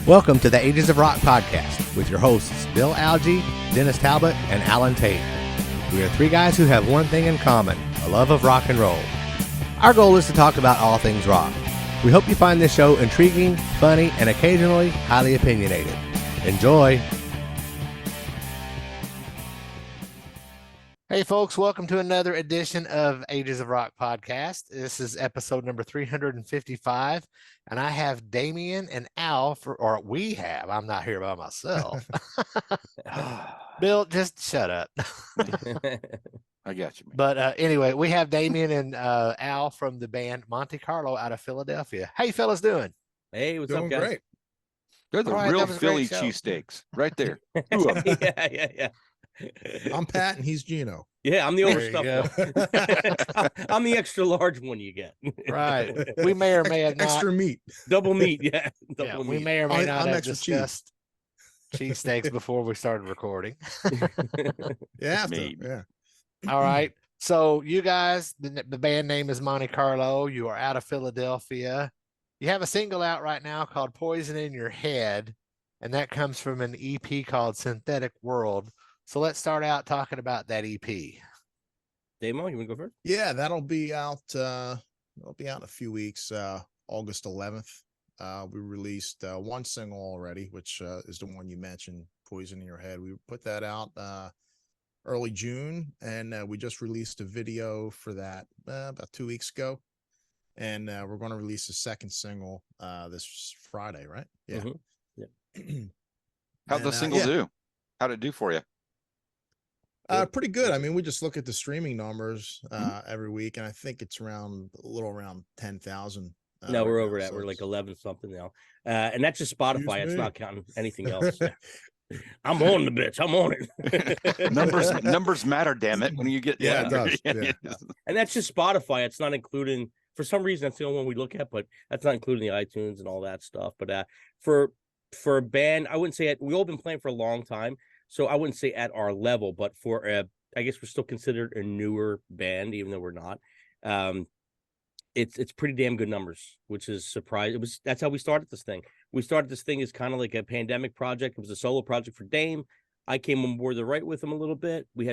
Welcome to the Ages of Rock podcast with your hosts, Bill Algie, Dennis Talbot, and Alan Tate. We are three guys who have one thing in common, a love of rock and roll. Our goal is to talk about all things rock. We hope you find this show intriguing, funny, and occasionally highly opinionated. Enjoy! Hey folks, welcome to another edition of Ages of Rock podcast. This is episode number 355, and I have Damian and Al I'm not here by myself. Bill, just shut up. I got you, man. But anyway, we have Damian and Al from the band MonteCarlo out of Philadelphia. How you fellas doing? Hey, what's Doing up, guys? great. They're the All right, real that was a Philly great show. cheesesteaks right there. Two of them. Yeah. I'm Pat and he's Gino. Yeah, I'm the There you overstuffed one. I'm the extra large one you get. Right. We may or may have not. Extra meat. Double meat, yeah. Yeah, Double we meat. may or may not I'm have extra discussed cheesesteaks before we started recording. Yeah. Maybe. Yeah. All right. So you guys, the band name is MonteCarlo. You are out of Philadelphia. You have a single out right now called Poison in Your Head, and that comes from an EP called Synthetic World. So let's start out talking about that EP. Damo, you want to go first? Yeah, that'll be out in a few weeks, August 11th. We released one single already, which is the one you mentioned, Poison in Your Head. We put that out early June, and we just released a video for that about 2 weeks ago. And we're going to release a second single this Friday, right? Yeah. Mm-hmm. How'd the single do? How'd it do for you? Pretty good. I mean, we just look at the streaming numbers every week, and I think it's a little around 10,000. No, we're over now, that. so We're like it's- 11 something now. And that's just Spotify. It's me. not counting anything else. I'm on the bitch. I'm on it. Numbers matter, damn it. When you get Yeah, it does. Yeah. And that's just Spotify. It's not including, for some reason, that's the only one we look at, but that's not including the iTunes and all that stuff. But for a band, I wouldn't say we've all been playing for a long time, so I wouldn't say at our level, but for I guess we're still considered a newer band, even though we're not. It's pretty damn good numbers, which is surprising. That's how we started this thing. We started this thing as kind of like a pandemic project. It was a solo project for Dame. I came on board to write with him a little bit. We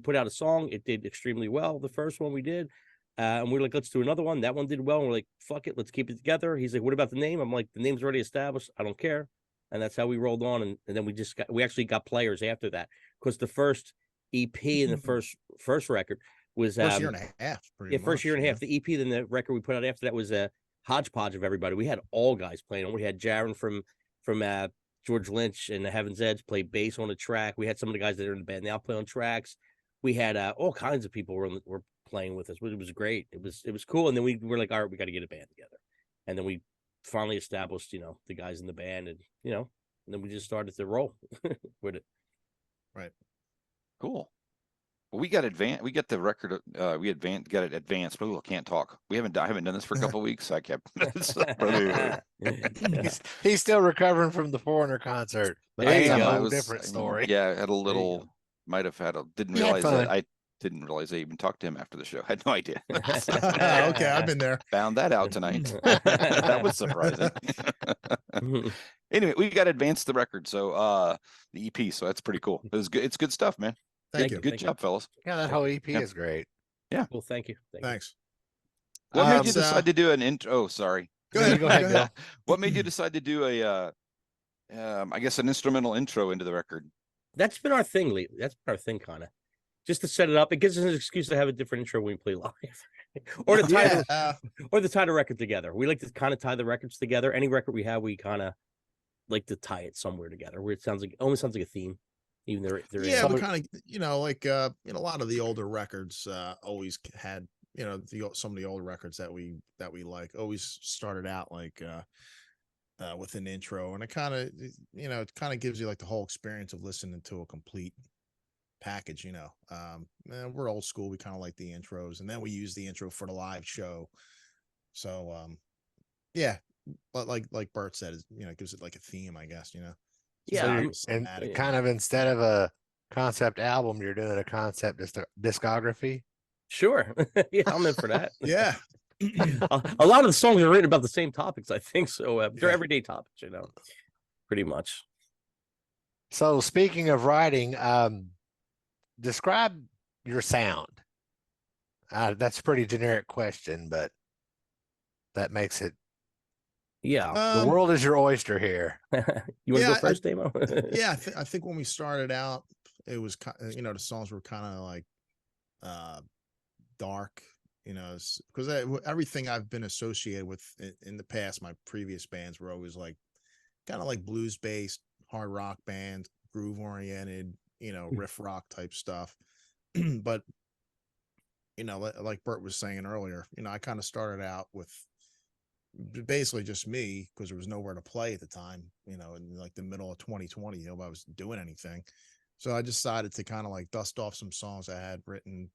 put out a song. It did extremely well. The first one we did. And we were like, let's do another one. That one did well. And we're like, fuck it, let's keep it together. He's like, what about the name? I'm like, the name's already established. I don't care. And that's how we rolled on. And then we actually got players after that. Because the first EP and the first record was First year and a half. First year and a half. The EP, then the record we put out after that was a hodgepodge of everybody. We had all guys playing. We had Jaron from George Lynch and the Heaven's Edge play bass on the track. We had some of the guys that are in the band now play on tracks. We had all kinds of people were playing with us. It was great. It was cool. And then we were like, all right, we got to get a band together. And then we finally established, the guys in the band, and and then we just started to roll with it. Right. Cool. Well, we got the record. Got it advanced. But I can't talk. I haven't done this for a couple of weeks. So I kept. He's still recovering from the Foreigner concert, but There that's you a go. whole different story. Yeah, I had a little. Might have had a. Didn't You had realize fun. that. I didn't realize I even talked to him after the show. I had no idea. Okay, I've been there. Found that out tonight. That was surprising. Anyway, we got advanced the record, so the EP, so that's pretty cool. It was good. It's good stuff, man. Thank Thank you. you. Good job, fellas. Yeah, that whole EP Yeah. is great. Well, thank you. Thanks. What made you So- decide to do an intro? Oh, sorry. Go ahead. Go ahead, Bill. What made you decide to do I guess an instrumental intro into the record? That's been our thing lately. That's been our thing, kind of. Just to set it up, it gives us an excuse to have a different intro when we play live, or to tie the record together. We like to kind of tie the records together. Any record we have, we kind of like to tie it somewhere together, where it almost sounds like a theme. Even though they're Yeah, we kind of, like a lot of the older records always had, some of the older records that we like always started out like with an intro, and it kind of gives you like the whole experience of listening to a complete package. We're old school. We kind of like the intros, and then we use the intro for the live show. So yeah, but like Bert said, it gives it like a theme, I guess. Yeah, So and kind of instead of a concept album, you're doing a concept discography. Sure. Yeah, I'm in for that. Yeah. A lot of the songs are written about the same topics, I think. So they're Yeah. everyday topics, pretty much. So speaking of writing, describe your sound. That's a pretty generic question, but that makes it. Yeah. The world is your oyster here. You want to go first, Damo? Yeah, I think when we started out, it was the songs were kind of like dark, because everything I've been associated with in the past, my previous bands were always like kind of like blues based, hard rock band, groove oriented, riff rock type stuff. But like Bert was saying earlier, I kind of started out with basically just me because there was nowhere to play at the time, in like the middle of 2020, I was doing anything. So I decided to kind of like dust off some songs I had written,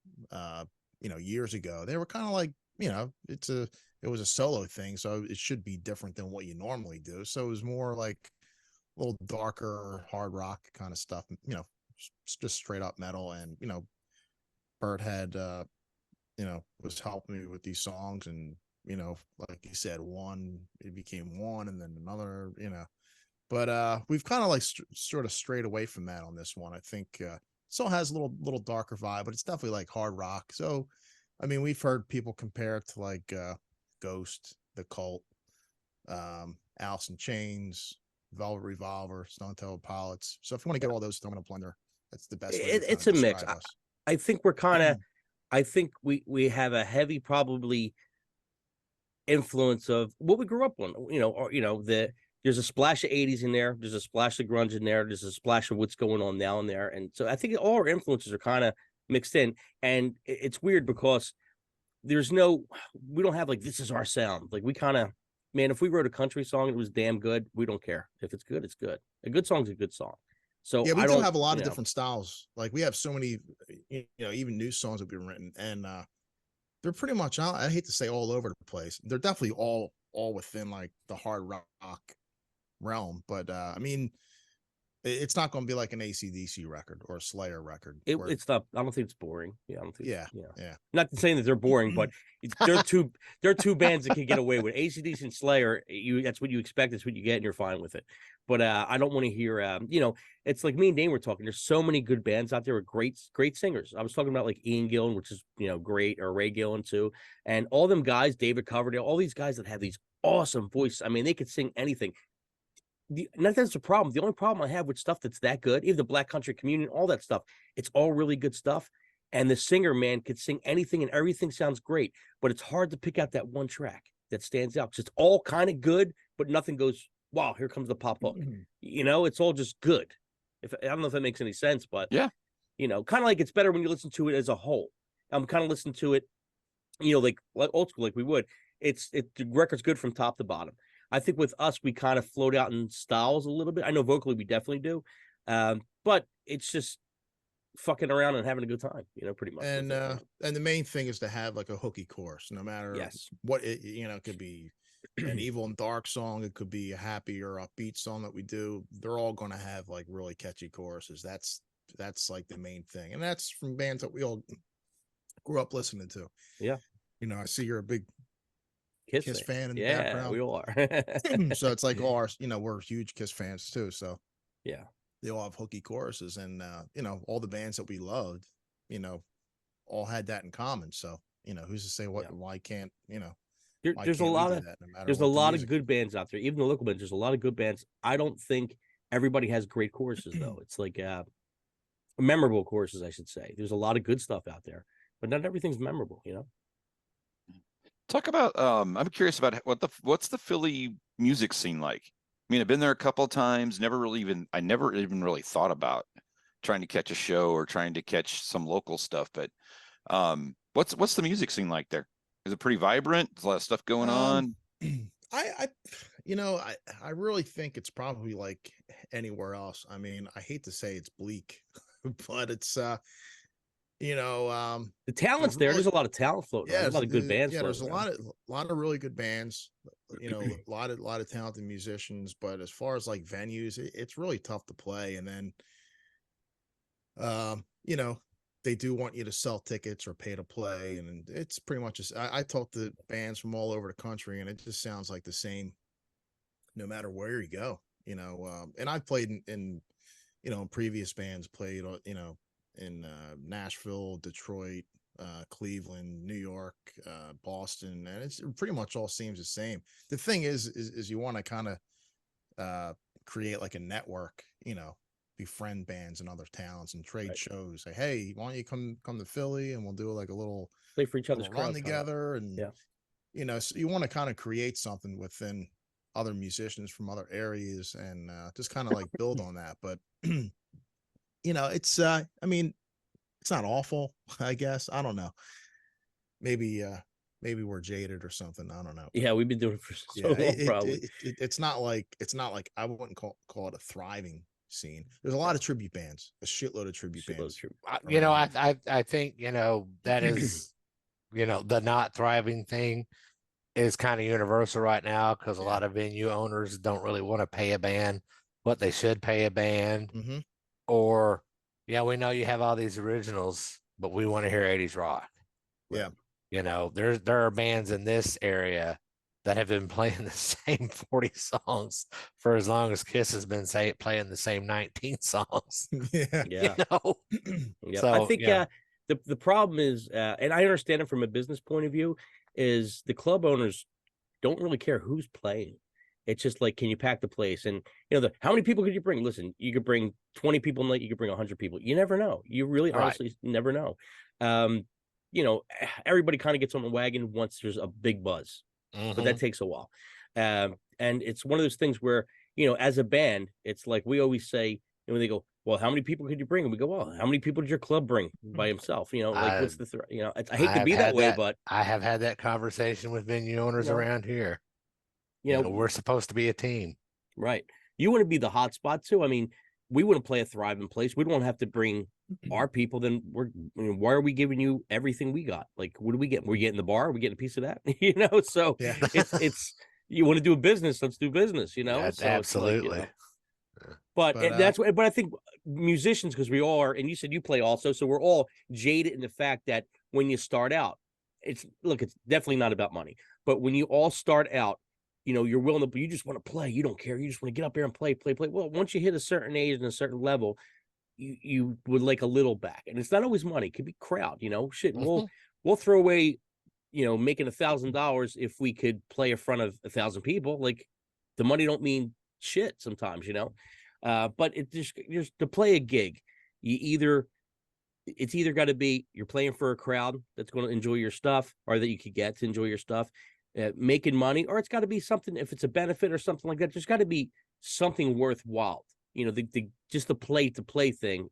years ago. They were kind of like, it was a solo thing. So it should be different than what you normally do. So it was more like a little darker hard rock kind of stuff, just straight up metal. And, Bert had, was helping me with these songs, and, like you said, it became one and then another, but we've kind of like sort of strayed away from that on this one. I think still has a little darker vibe, but it's definitely like hard rock. So, I mean, we've heard people compare it to like Ghost, The Cult, Alice in Chains, Velvet Revolver, Stone Temple Pilots. So if you want to get all those thrown in a blender, that's the best way It's a mix. I think we're kind of, I think we have a heavy probably influence of what we grew up on, there's a splash of 80s in there. There's a splash of grunge in there. There's a splash of what's going on now in there. And so I think all our influences are kind of mixed in. And it's weird because we don't have like, this is our sound. Like we kind of, man, if we wrote a country song, it was damn good. We don't care. If it's good, it's good. A good song's a good song. So yeah, we do have a lot of different styles. Like we have so many, even new songs that we've written, and they're pretty much, I hate to say all over the place. They're definitely all within like the hard rock realm, but I mean, it's not going to be like an AC/DC record or a Slayer record. It's not. I don't think it's boring. Yeah, I don't think. Yeah. Not saying that they're boring, but they're two bands that can get away with AC/DC and Slayer. That's what you expect. That's what you get, and you're fine with it. But I don't want to hear. It's like me and Dane were talking. There's so many good bands out there with great singers. I was talking about like Ian Gillan, which is great, or Ray Gillan too, and all them guys, David Coverdale, all these guys that have these awesome voices. I mean, they could sing anything. That's the problem. The only problem I have with stuff that's that good, even the Black Country Communion, all that stuff, it's all really good stuff. And the singer, man, could sing anything and everything sounds great, but it's hard to pick out that one track that stands out because it's all kind of good, but nothing goes, wow, here comes the pop hook. It's all just good. I don't know if that makes any sense, but yeah, kind of like it's better when you listen to it as a whole. I'm kind of listening to it, like old school, like we would. The record's good from top to bottom. I think with us, we kind of float out in styles a little bit. I know vocally we definitely do, but it's just fucking around and having a good time, pretty much. And the main thing is to have like a hooky chorus, no matter what it could be an evil and dark song, it could be a happy or upbeat song that we do. They're all going to have like really catchy choruses. That's like the main thing, and that's from bands that we all grew up listening to. Yeah, I see you're a big Kiss fan in the background. background. We all are. So it's like all our, we're huge Kiss fans too. So yeah, they all have hooky choruses, and all the bands that we loved, all had that in common. So who's to say why can't there's a lot of good bands out there, even the local bands. There's a lot of good bands. I don't think everybody has great choruses though. It's like memorable choruses, I should say. There's a lot of good stuff out there, but not everything's memorable. Talk about I'm curious about what's the Philly music scene like? I mean, I've been there a couple of times, I never even really thought about trying to catch a show or trying to catch some local stuff, but what's the music scene like there? Is it pretty vibrant? There's a lot of stuff going on. I really think it's probably like anywhere else. I mean, I hate to say it's bleak, but it's the talent's there. There's a lot of talent floating. Yeah, there's a lot of good bands. Yeah, there's a lot of really good bands. A lot of talented musicians. But as far as like venues, it's really tough to play. And then, You know, they do want you to sell tickets or pay to play, and it's pretty much just. I talk to bands from all over the country, and it just sounds like the same, no matter where you go. You know, and I've played in you know, previous bands played, you know, in Nashville, Detroit, Cleveland, New York, Boston, and it pretty much all seems the same. The thing is you want to kind of create like a network, you know, befriend bands in other towns and trade shows. Say, hey, why don't you come to Philly and we'll do like a little Play for each other's run crowd together, and Yeah. you know, so you want to kind of create something within other musicians from other areas and just kind of like build on that. But you know, it's I mean, it's not awful, I guess. I don't know. Maybe maybe we're jaded or something. I don't know. Yeah, we've been doing it for so long, probably. It's not like I wouldn't call it a thriving scene. There's a lot of tribute bands, a shitload of tribute bands. You know, I think, you know, that is, you know, the not thriving thing is kind of universal right now, because a lot of venue owners don't really want to pay a band what they should pay a band. Mm-hmm. Or, yeah, we know you have all these originals, but we want to hear 80s rock. Yeah. You know, there are bands in this area that have been playing the same 40 songs for as long as Kiss has been playing the same 19 songs. Yeah. Yeah. You know? Yeah. So, I think the problem is, and I understand it from a business point of view, is the club owners don't really care who's playing. It's just like, can you pack the place? And you know, how many people could you bring? Listen, you could bring 20 people night, you could bring 100 people. You never know. You really honestly never know. You know, everybody kind of gets on the wagon once there's a big buzz, but that takes a while. And it's one of those things where, you know, as a band, it's like we always say, and when they go, well, how many people could you bring? And we go, well, how many people did your club bring by himself? You know, like what's the you know, I hate to be that way, but I have had that conversation with venue owners around here. You know, we're supposed to be a team. Right. You want to be the hot spot too. I mean, we wouldn't play a thriving place. We don't have to bring our people. Then why are we giving you everything we got? Like, what do we get? We're getting the bar. We're getting a piece of that, you know? So it's you want to do a business. Let's do business, you know? That's so absolutely. Like, you know. But that's what, but I think musicians, because we all are, and you said you play also, so we're all jaded in the fact that when you start out, it's definitely not about money, but when you all start out, you know, you're willing to, you just want to play. You don't care. You just want to get up there and play. Well, once you hit a certain age and a certain level, you would like a little back. And it's not always money. It could be crowd, you know, shit. We'll throw away, you know, making $1,000 if we could play in front of 1,000 people. Like, the money don't mean shit sometimes, you know? But it just to play a gig, it's either got to be you're playing for a crowd that's going to enjoy your stuff, or that you could get to enjoy your stuff, making money, or it's got to be something, if it's a benefit or something like that, there's got to be something worthwhile. You know, just the play thing,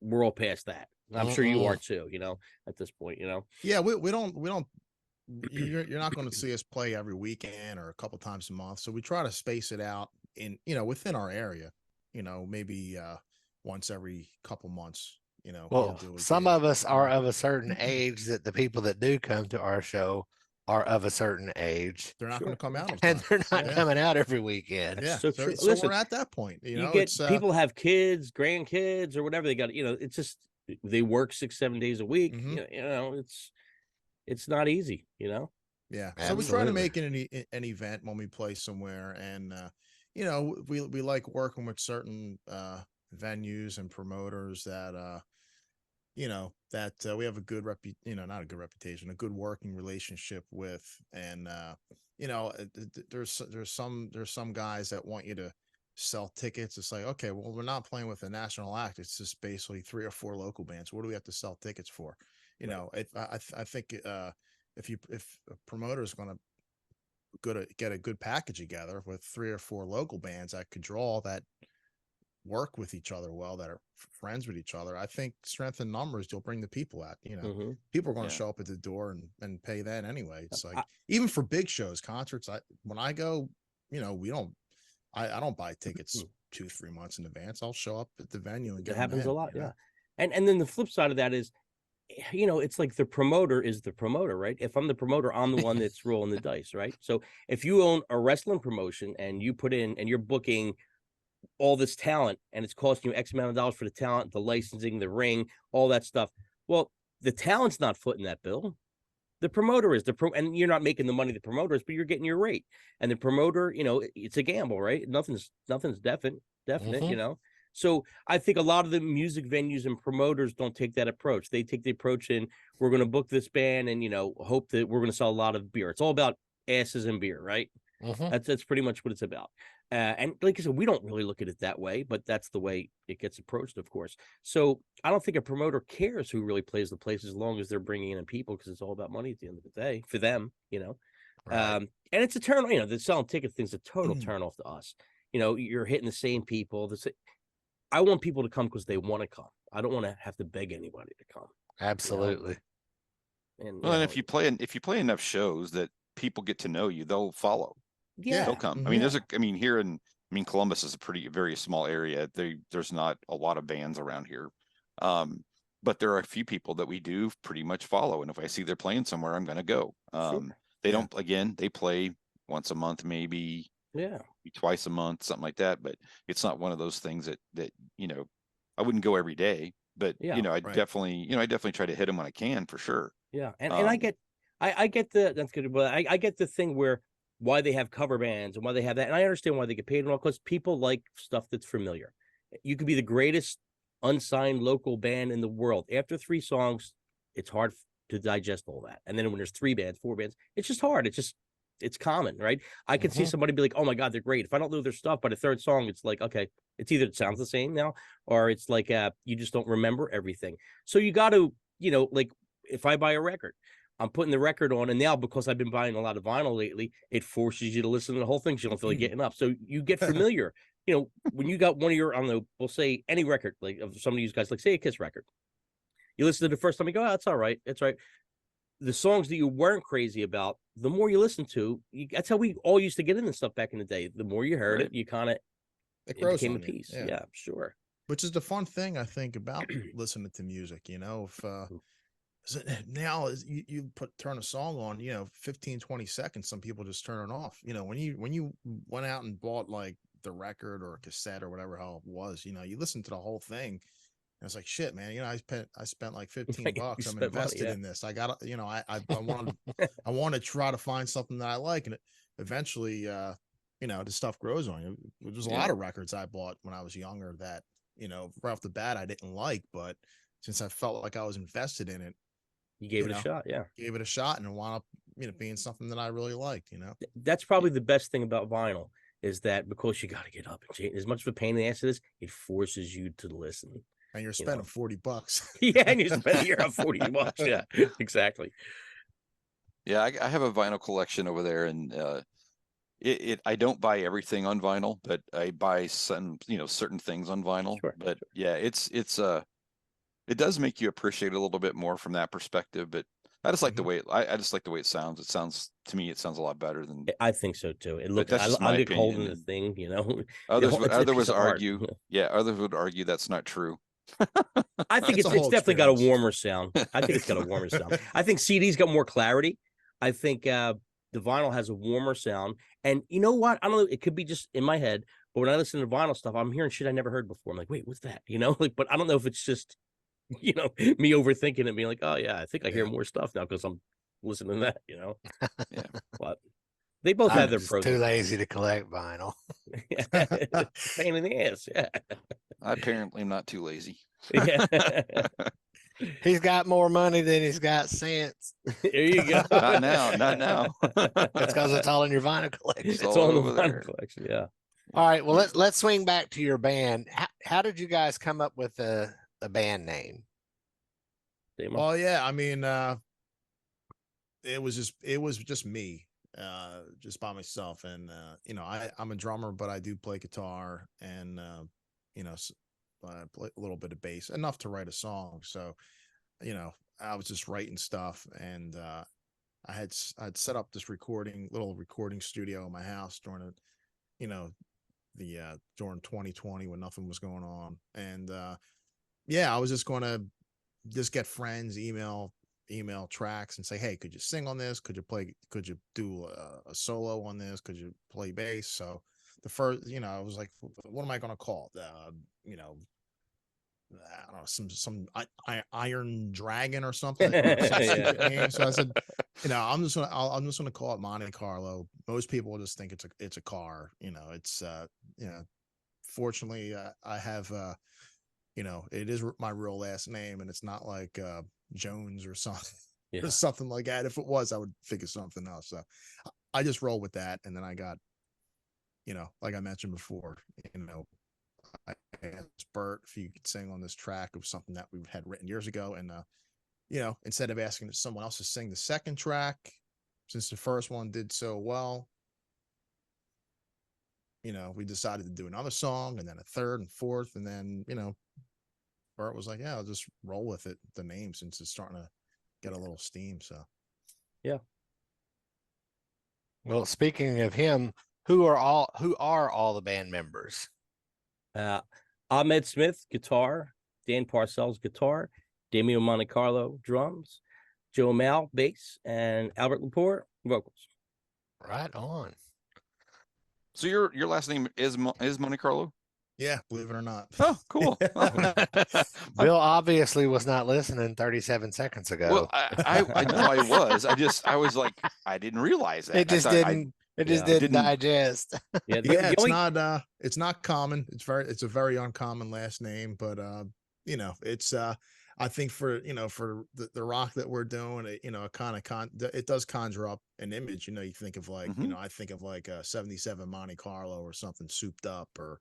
we're all past that. I'm sure you are too, you know, at this point, you know. Yeah, we don't you're not going to see us play every weekend or a couple times a month. So we try to space it out in, you know, within our area, you know, maybe once every couple months, you know. Well, some of us are of a certain age that the people that do come to our show are of a certain age. They're not going to come out, and they're not coming out every weekend. Yeah, so listen, we're at that point. You know, get people have kids, grandkids, or whatever they got. You know, it's just they work 6-7 days a week. You know, it's not easy. You know. Yeah. Absolutely. So we try to make it an event when we play somewhere, and you know, we like working with certain venues and promoters that you know, that we have a good not a good reputation, a good working relationship with. And you know, there's some guys that want you to sell tickets. It's like, okay, well, we're not playing with a national act. It's just basically 3 or 4 local bands. What do we have to sell tickets for? You know, I think if a promoter is going to get a good package together with 3 or 4 local bands that could draw, that work with each other well, that are friends with each other, I think strength in numbers, you'll bring the people out. You know, people are going to show up at the door and pay that anyway. It's like, even for big shows, concerts, when I go, you know, I don't buy tickets 2-3 months in advance. I'll show up at the venue and get it happens in, a lot. You know? And then the flip side of that is, you know, it's like the promoter is the promoter, right? If I'm the promoter, I'm the one that's rolling the dice, right? So if you own a wrestling promotion and you put in and you're booking all this talent and it's costing you X amount of dollars for the talent, the licensing, the ring, all that stuff. Well, the talent's not footing that bill. The promoter is and you're not making the money the promoter is, but you're getting your rate. And the promoter, it's a gamble, right? Nothing's definite, So I think a lot of the music venues and promoters don't take that approach. They take the approach in, we're going to book this band and, hope that we're going to sell a lot of beer. It's all about asses and beer, right? That's pretty much what it's about. And like I said, we don't really look at it that way, but that's the way it gets approached, of course. So I don't think a promoter cares who really plays the place as long as they're bringing in people, because it's all about money at the end of the day for them, Right. And it's a turn, the selling ticket thing's a total turn off to us. You're hitting the same people. I want people to come because they want to come. I don't want to have to beg anybody to come. Absolutely. And if you play enough shows that people get to know you, they'll follow. Yeah, they'll come. I mean, here in Columbus is a very small area. There's not a lot of bands around here. But there are a few people that we do pretty much follow. And if I see they're playing somewhere, I'm going to go. They play once a month, maybe twice a month, something like that. But it's not one of those things that I wouldn't go every day, but I definitely try to hit them when I can, for sure. Yeah. And I get that's good. But I get the thing where why they have cover bands and why they have that. And I understand why they get paid and all, because people like stuff that's familiar. You could be the greatest unsigned local band in the world. After 3 songs, it's hard to digest all that. And then when there's 3 bands, 4 bands, it's just hard. It's common, right? I can see somebody be like, oh my God, they're great. If I don't know their stuff by the 3rd song, it's like, okay, it's either it sounds the same now, or it's like you just don't remember everything. So you got to, like if I buy a record, I'm putting the record on, and now because I've been buying a lot of vinyl lately, it forces you to listen to the whole thing. So you don't feel like getting up. So you get familiar. When you got one of your, I don't know, we'll say any record, like of some of these guys, like say a Kiss record, you listen to the first time, you go, oh, that's all right. It's right. The songs that you weren't crazy about, the more you listen to, that's how we all used to get into stuff back in the day. The more you heard it, you kind of, it became a piece. Yeah, sure. Which is the fun thing, I think, about listening to music, if now you turn a song on, 15, 20 seconds, some people just turn it off. When you went out and bought like the record or a cassette or whatever hell it was, you listen to the whole thing. And it's like, shit, man, I spent like $15. I'm invested in this. I got I want to try to find something that I like, and eventually the stuff grows on you. There's a lot of records I bought when I was younger that right off the bat I didn't like, but since I felt like I was invested in it, you gave it a shot. Yeah. Gave it a shot, and it wound up, being something that I really liked, That's probably the best thing about vinyl, is that because you got to get up and change, as much of a pain in the ass it is, it forces you to listen. And you're spending $40. Yeah. And you're spending $40. Yeah, exactly. Yeah. I have a vinyl collection over there, and, I don't buy everything on vinyl, but I buy some, certain things on vinyl. Sure. But yeah, it does make you appreciate it a little bit more from that perspective, but I just like the way I just like the way it sounds. To me, it sounds a lot better than. I think so too. It looks. I get cold in the thing, Others would argue. Yeah, others would argue that's not true. I think it's definitely got a warmer sound. I think it's got a warmer sound. I think CD's got more clarity. I think the vinyl has a warmer sound. And you know what? I don't know. It could be just in my head, but when I listen to vinyl stuff, I'm hearing shit I never heard before. I'm like, wait, what's that? But I don't know if it's just. Me overthinking and being like, oh yeah, I think I hear more stuff now because I'm listening to that, Yeah. But they both have their pros. Too lazy to collect vinyl. Pain in the ass. Yeah. I apparently am not too lazy. Yeah. He's got more money than he's got sense. There you go. Not now. That's because it's all in your vinyl collection. It's all in the vinyl collection. Yeah. All right. Well, let's swing back to your band. How did you guys come up with the band name? Oh yeah, I mean, it was just me, just by myself, and I'm a drummer, but I do play guitar, and I play a little bit of bass, enough to write a song. So, I was just writing stuff, and I'd set up this little recording studio in my house during during 2020 when nothing was going on, and I was just going to get friends, email tracks and say, hey, could you sing on this? Could you do a solo on this? Could you play bass? So the first, I was like, what am I going to call it? I don't know, Iron Dragon or something. Some stupid name. So I said, I'm just gonna call it Monte Carlo. Most people will just think it's a car. It's fortunately, I have it is my real last name, and it's not like Jones or something. Yeah. Or something like that. If it was, I would think of something else. So I just roll with that, and then I got, like I mentioned before, I asked Bert if he could sing on this track of something that we had written years ago, and instead of asking someone else to sing the second track, since the first one did so well, we decided to do another song, and then a third and fourth, and then Bert was like, "Yeah, I'll just roll with it, the name, since it's starting to get a little steam." So Yeah. Well, speaking of him, who are all the band members? Ahmed Smith, guitar, Dan Parcells, guitar, Damian MonteCarlo, drums, Joe Mal, bass, and Albert Laporte, vocals. Right on. So your last name is Monte Carlo? yeah, believe it or not. Oh, cool. Bill obviously was not listening 37 seconds ago. Well, I know I was. I was like, I didn't realize that. It just didn't. It just didn't digest. Yeah, Yeah, it's not common. It's a very uncommon last name, but it's I think for the rock that we're doing, it kind of it does conjure up an image. You think of like, I think of like a 77 Monte Carlo or something souped up, or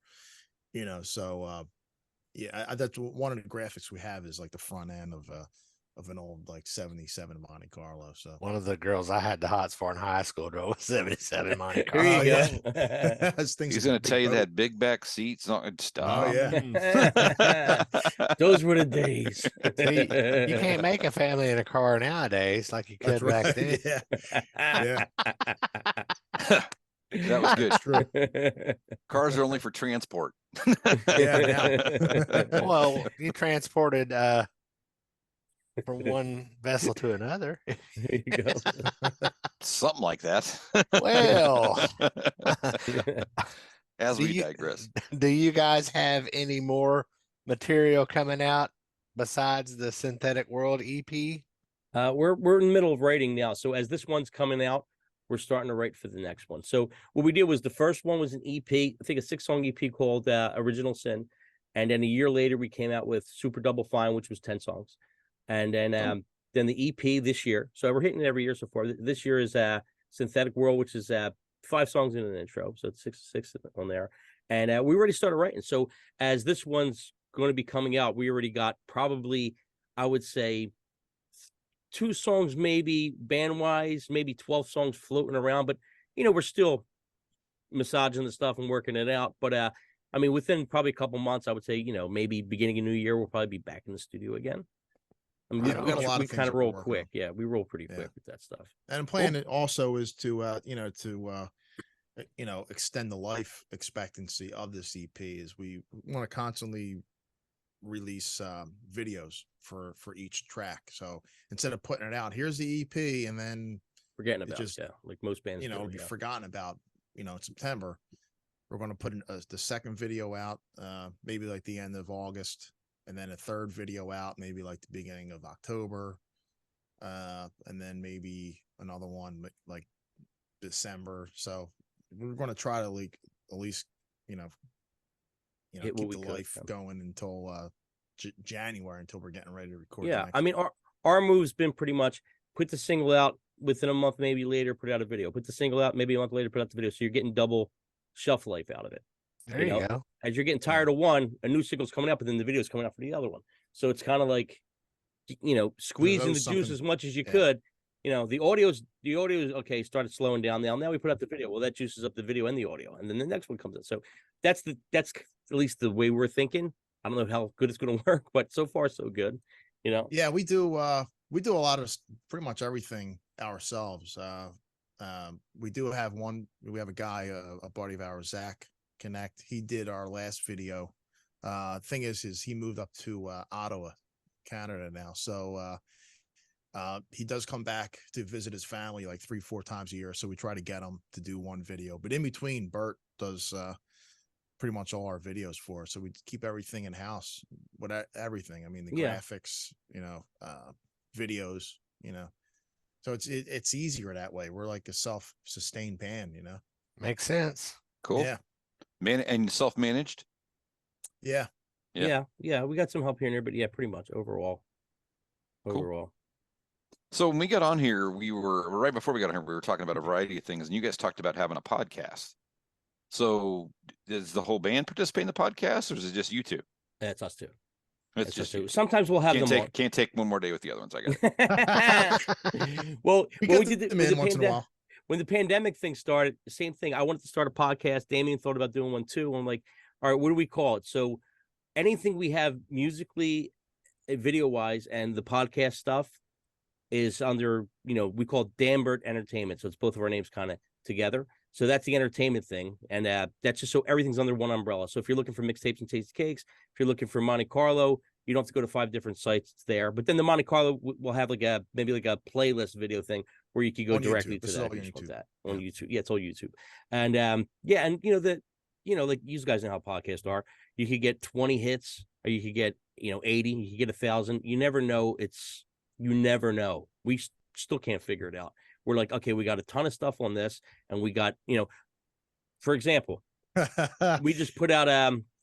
so that's one of the graphics we have, is like the front end of an old like 77 Monte Carlo. So one of the girls I had the hots for in high school drove a 77 Monte Here Carlo. you go. Yeah. He's going to tell you that big back seats. Not stop. Oh yeah. Those were the days. See, you can't make a family in a car nowadays like you could back then. Yeah. That was good. That's true. Cars are only for transport. Yeah. Well, you transported from one vessel to another. There you go. Something like that. Well, As we digress. Do you guys have any more material coming out besides the Synthetic World EP? We're in the middle of writing now. So as this one's coming out, we're starting to write for the next one. So what we did was, the first one was an EP, I think a 6-song EP called Original Sin. And then a year later, we came out with Super Double Fine, which was 10 songs. And then the EP this year. So we're hitting it every year so far. This year is Synthetic World, which is 5 songs in an intro. So it's 6 on there. And we already started writing. So as this one's going to be coming out, we already got probably, I would say, 2 songs, maybe band-wise, maybe 12 songs floating around. But, we're still massaging the stuff and working it out. But, I mean, within probably a couple months, I would say, maybe beginning of New Year, we'll probably be back in the studio again. I mean, Yeah, we got a lot of kind things of roll quick. Yeah, we roll pretty quick with that stuff. And plan it also is to extend the life expectancy of this EP. Is we want to constantly release videos for each track. So instead of putting it out, here's the EP, and then forgetting about it, like most bands, it'll be forgotten about. In September, we're going to put the second video out, maybe like the end of August, and then a third video out, maybe like the beginning of October, and then maybe another one like December. So we're going to try to at least keep the life going until January, until we're getting ready to record. Yeah, I mean, our move's been pretty much put the single out within a month, maybe later, put out a video. Put the single out, maybe a month later, put out the video. So you're getting double shelf life out of it. There you go. As you're getting tired of one, a new single's coming up, and then the video's coming out for the other one. So it's kind of like, squeezing the juice as much as you could. The audio's okay, started slowing down now we put out the video. Well, that juices up the video and the audio, and then the next one comes out. So that's at least the way we're thinking. I don't know how good it's going to work, but so far so good. Yeah, we do a lot of pretty much everything ourselves. We have a guy, a buddy of ours, Zach Connect. He did our last video. Thing is he moved up to Ottawa, Canada now. So He does come back to visit his family like 3-4 times a year. So we try to get him to do one video, but in between Bert does, pretty much all our videos for us. So we keep everything in house with everything. I mean, the graphics, videos, so it's easier that way. We're like a self-sustained band, Makes sense. Cool. Yeah. And self-managed. Yeah. Yeah. Yeah. We got some help here and there, but yeah, pretty much overall. Cool. So when we got on here, we were right before we got on here, we were talking about a variety of things, and you guys talked about having a podcast. So does the whole band participate in the podcast, or is it just you two? That's us too. It's just us two. Sometimes we'll have them. Can't take one more day with the other ones. I got it. Well, we did the once in a while. When the pandemic thing started, the same thing. I wanted to start a podcast. Damian thought about doing one too. I'm like, all right, what do we call it? So anything we have musically, video wise, and the podcast stuff is under, we call it Dambert Entertainment. So it's both of our names kind of together. So that's the entertainment thing. And that's just so everything's under one umbrella. So if you're looking for mixtapes and tasty cakes, if you're looking for MonteCarlo, you don't have to go to 5 different sites. It's there. But then the MonteCarlo will have maybe like a playlist video thing where you can go directly to that. On YouTube. Yeah, it's all YouTube. And like you guys know how podcasts are. You could get 20 hits, or you could get 80, you could get 1,000. You never know. You never know. We still can't figure it out. We're like, okay, we got a ton of stuff on this, and we got, for example, we just put out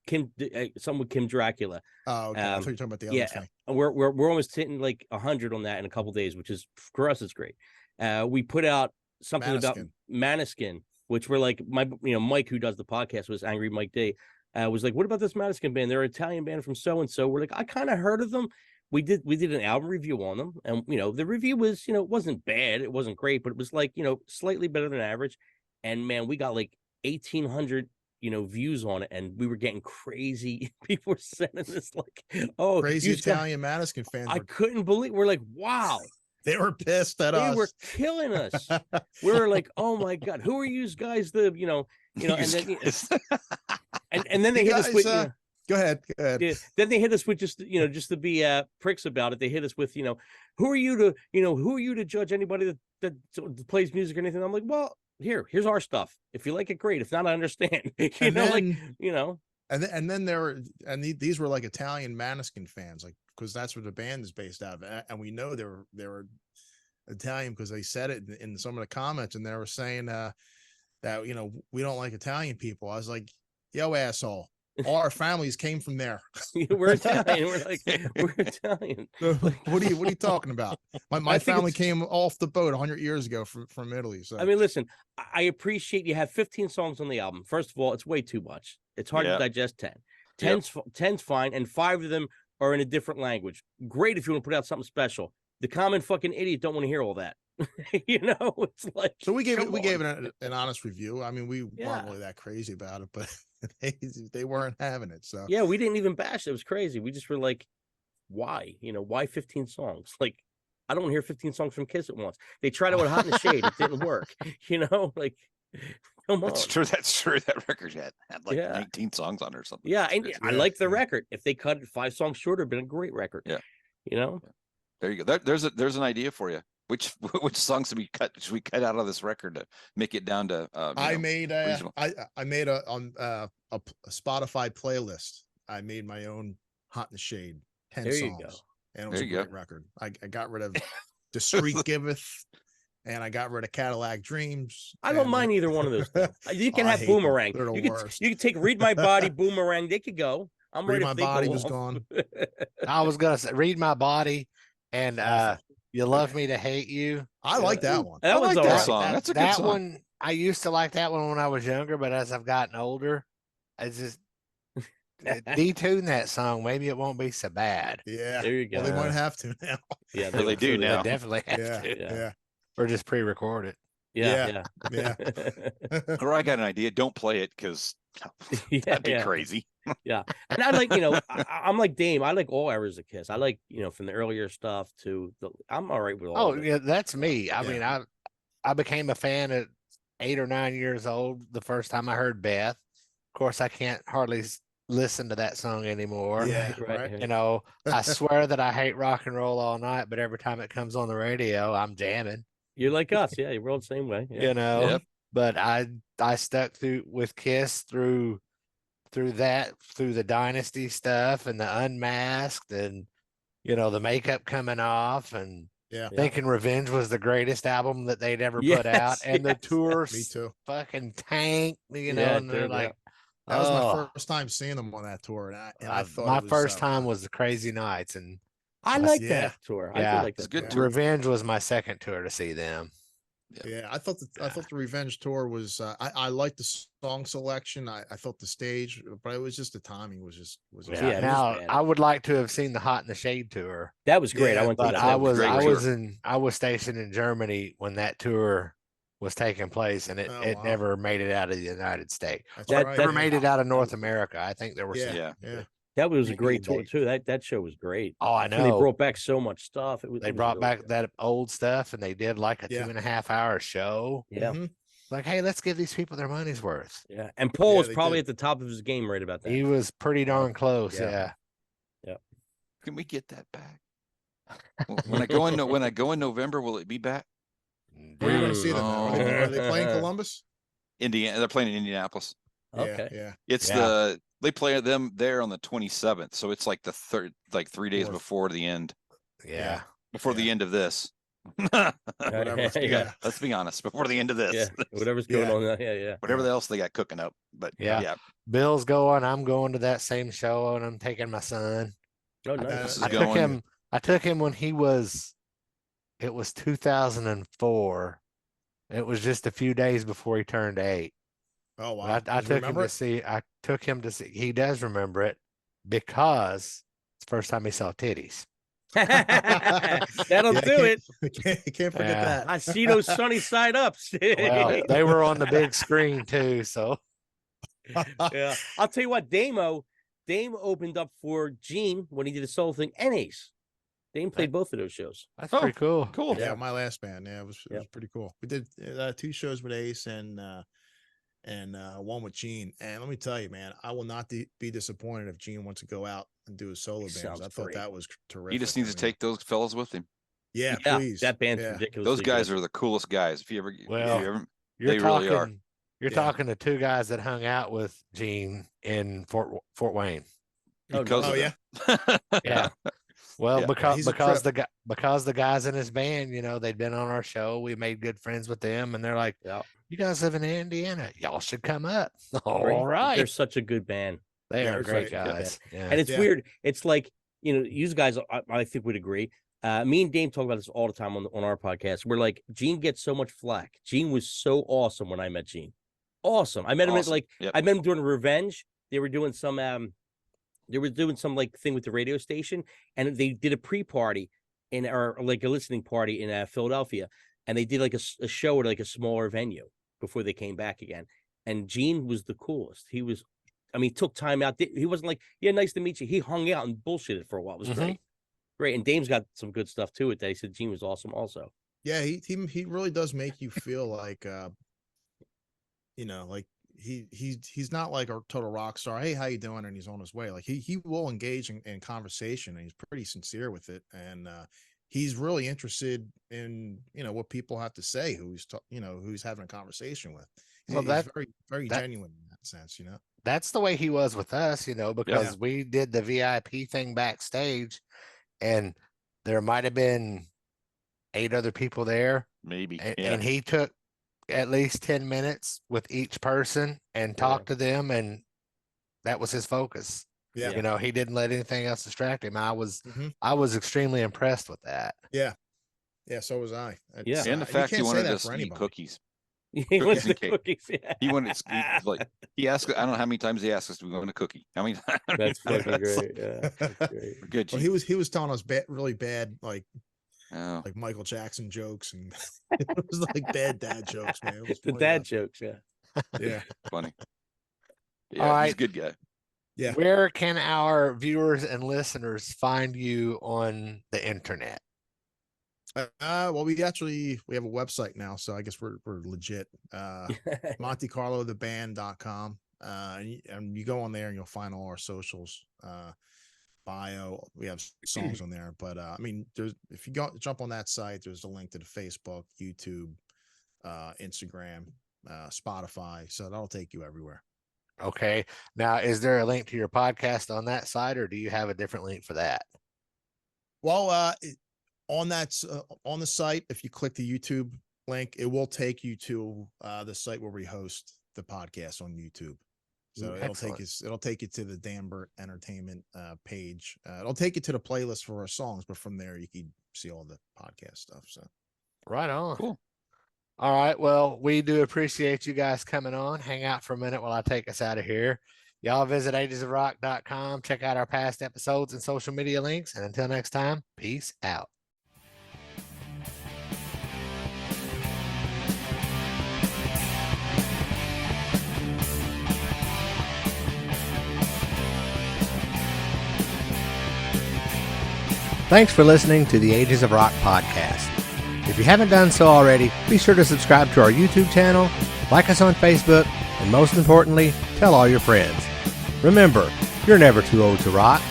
something with Kim Dracula. Oh, okay. I thought you were talking about the other thing. We're almost hitting like 100 on that in a couple days, which is for us, it's great. We put out something about Maniskin, which we're like, Mike, who does the podcast, was Angry Mike D, was like, what about this Maniskin band? They're an Italian band from so and so. We're like, I kind of heard of them. We did an album review on them, and the review was, it wasn't bad, it wasn't great, but it was like, slightly better than average. And man, we got like 1,800 views on it, and we were getting crazy. People were sending this like, oh, crazy Italian Maniskin fans. I couldn't believe. We're like, wow. They were pissed at us. They were killing us. We were like, oh my god, who are you guys? And then and then they hit us with. Go ahead. Yeah, then they hit us with just to be pricks about it. They hit us with, who are you to judge anybody that plays music or anything? I'm like, well, here's our stuff. If you like it, great. If not, I understand. And then these were like Italian Maniskin fans, like, because that's where the band is based out of, and we know they were Italian because they said it in some of the comments, and they were saying that we don't like Italian people. I was like, yo, asshole. All our families came from there. We're Italian. We're Italian. What are you talking about? My family came off the boat 100 years ago from Italy. So I mean, listen, I appreciate you have 15 songs on the album. First of all, it's way too much. It's hard to digest 10. 10's fine, and 5 of them are in a different language. Great if you want to put out something special. The common fucking idiot don't want to hear all that. It's like, so we gave it an honest review. I mean, we weren't really that crazy about it, but they weren't having it. So yeah, we didn't even bash it. It was crazy. We just were like, why? Why 15 songs? Like, I don't want to hear 15 songs from Kiss at once. They tried it with Hot in the Shade. It didn't work. Like, come on. That's true. That record had like 19 songs on it or something. Yeah, and I like the record. If they cut it 5 songs shorter, it'd been a great record. Yeah. Yeah. There you go. There's an idea for you. Which songs should we cut out of this record to make it down to? I made a Spotify playlist. I made my own Hot in the Shade 10 there songs, you go. and it was a great record. I got rid of The Street Giveth, and I got rid of Cadillac Dreams. I don't mind either one of those things. You can have Boomerang. You can take Read My Body, Boomerang. They could go. I'm ready. My Body was gone. I was gonna say Read My Body, and You Love Me to Hate You. I like that one. That was that song. That's a good song. One. I used to like that one when I was younger, but as I've gotten older, I just detune that song. Maybe it won't be so bad. Yeah, there you go. Well, they might have to now. Yeah, they do now. They definitely have to. Yeah. Or just pre-record it. Yeah. Or I got an idea. Don't play it because that'd be crazy. Yeah, and I like, I'm like Dame. I like all eras of Kiss. I like, from the earlier stuff to I'm all right with all. Oh yeah, that's me. I mean, I became a fan at 8 or 9 years old the first time I heard Beth. Of course, I can't hardly listen to that song anymore. Yeah, Right. You know, I swear that I hate rock and roll all night, but every time it comes on the radio, I'm jamming. You're like us. Yeah, you're all the same way. Yeah. You know, Yep. but I stuck through with Kiss through the Dynasty stuff and the Unmasked and you know the makeup coming off and yeah. thinking Revenge was the greatest album that they'd ever put out, Yes, and the yes. tour Me too. fucking tanked, you know, Yeah, and they're dude, like, That was my oh, first time seeing them on that tour, and I thought my it was, first time was the Crazy Nights, and I That's- like yeah. that tour. I Yeah. did like It's that a good tour. tour. Revenge was my second tour to see them. Yeah, I thought the Revenge tour was. I liked the song selection. I thought the stage, but it was just the timing was just Yeah. Yeah, it was Now bad. I would like to have seen the Hot in the Shade tour, That was great. I Yeah, went to but that. I That was great tour. I was stationed in Germany when that tour was taking place, and it Oh, it wow. never made it out of the United States. That's That- right. Never that- yeah. made it out of North America. I think there were some. Yeah, Yeah. yeah. That was a Maybe great it tour did. too. That show was great. Oh, I And they know. brought back so much stuff. It was. They it was brought really back good. that old stuff, and they did like a Yeah. 2.5 hour show. Yeah, Mhm. Like, hey, let's give these people their money's worth. yeah. And Paul Yeah, was they probably did. at the top of his game right about that. He was pretty darn close. Yeah. Yeah. Can we get that back? When I go in November, will it be back? Where are you going to see them? Are they playing Oh. Columbus? Indiana. They're playing in Indianapolis. Okay. Yeah. It's Yeah. they play them there on the 27th, so it's like the third, like 3 days Fourth. before the end, Yeah. before the Yeah. end of this. Whatever. Yeah. Let's be honest. Before the end of this, Yeah. Whatever's going Yeah. on. Yeah. whatever else they got cooking up. But Yeah. yeah, Bill's going. I'm going to that same show, and I'm taking my son. Oh, nice. This is I going. took him. I took him when he was. It was 2004. It was just a few days before he turned 8. Oh wow. I Does he took him remember to it? see. I took him to see. He does remember it because it's the first time he saw titties. That'll Yeah, do it. Can't forget Yeah. that. I see those sunny side ups. Well, they were on the big screen too. So Yeah. I'll tell you what, Dame opened up for Gene when he did a solo thing and Ace. Dame played both of those shows. that's Oh, pretty cool. Cool. Yeah, my last band. Yeah, it was Yeah. pretty cool. We did 2 shows with Ace and one with Gene. And let me tell you, man, I will not be disappointed if Gene wants to go out and do a solo band. Sounds I thought great. that was terrific. He just needs to take those fellas with him. Yeah, Yeah, please. that band's Yeah. ridiculous. Those guys are the coolest guys. If you ever, Well, they You're really talking. are. You're Yeah. talking to 2 guys that hung out with Gene in Fort Wayne. because Oh of yeah. them. Yeah. Well, Yeah. because He's a the guys in his band, you know, they'd been on our show. We made good friends with them, and they're like, Yeah. "You guys live in Indiana. Y'all should come up." All They're right, such a good band. they Yeah, are they're great such a good guys. Yeah. And it's Yeah. weird. It's like, you guys, I think would agree. Me and Dame talk about this all the time on our podcast. We're like, Gene gets so much flack. Gene was so awesome when I met Gene. Awesome. I met him at Awesome. Yep. I met him during Revenge. They were doing some like thing with the radio station, and they did a pre-party or like a listening party in Philadelphia, and they did like a show at like a smaller venue before they came back again. And Gene was the coolest. He was, he took time out. He wasn't like, yeah, nice to meet you. He hung out and bullshitted for a while. It was Mhm. great. And Dame's got some good stuff to it that he said Gene was awesome also. Yeah, he really does make you feel like like he's not like a total rock star. Hey, how you doing? And he's on his way. Like he will engage in conversation, and he's pretty sincere with it. And he's really interested in what people have to say. Who he's having a conversation with. Well, He's that- very very that- genuine in that sense. That's the way he was with us, because we did the VIP thing backstage, and there might have been 8 other people there, Maybe. and, Yeah. and he took at least 10 minutes with each person and talked to them, and that was his focus. Yeah. He didn't let anything else distract him. I was Mhm. extremely impressed with that. Yeah, so was I. It's, And the fact he you can't say wanted that us for to eat anybody. cookies. He wants and the cake. cookies. Yeah. He wanted like he asked. I don't know how many times he asked us to go on a cookie. How many times? That's fucking It's great. Yeah, that's great. We're good. Well, Chief. he was telling us really bad Oh, like Michael Jackson jokes, and it was like bad dad jokes, man. It was The funny, dad jokes. Yeah. though. Yeah. funny. Yeah, All he's right. a good guy. Yeah. Where can our viewers and listeners find you on the internet? Well, we have a website now, so I guess we're legit. MonteCarlo theband.com. and you go on there and you'll find all our socials, bio. We have songs on there, but I mean, if you jump on that site, there's a link to the Facebook, YouTube, Instagram, Spotify, so that'll take you everywhere. Okay. Now, is there a link to your podcast on that site, or do you have a different link for that? Well, on the site, if you click the YouTube link, it will take you to the site where we host the podcast on YouTube. So it'll take you to the Dambert Entertainment page. It'll take you to the playlist for our songs, but from there you can see all the podcast stuff. So right on. Cool. All right. Well, we do appreciate you guys coming on. Hang out for a minute while I take us out of here. Y'all visit agesofrock.com. Check out our past episodes and social media links. And until next time, peace out. Thanks for listening to the Ages of Rock podcast. If you haven't done so already, be sure to subscribe to our YouTube channel, like us on Facebook, and most importantly, tell all your friends. Remember, you're never too old to rock.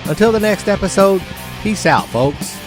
Until the next episode, peace out, folks.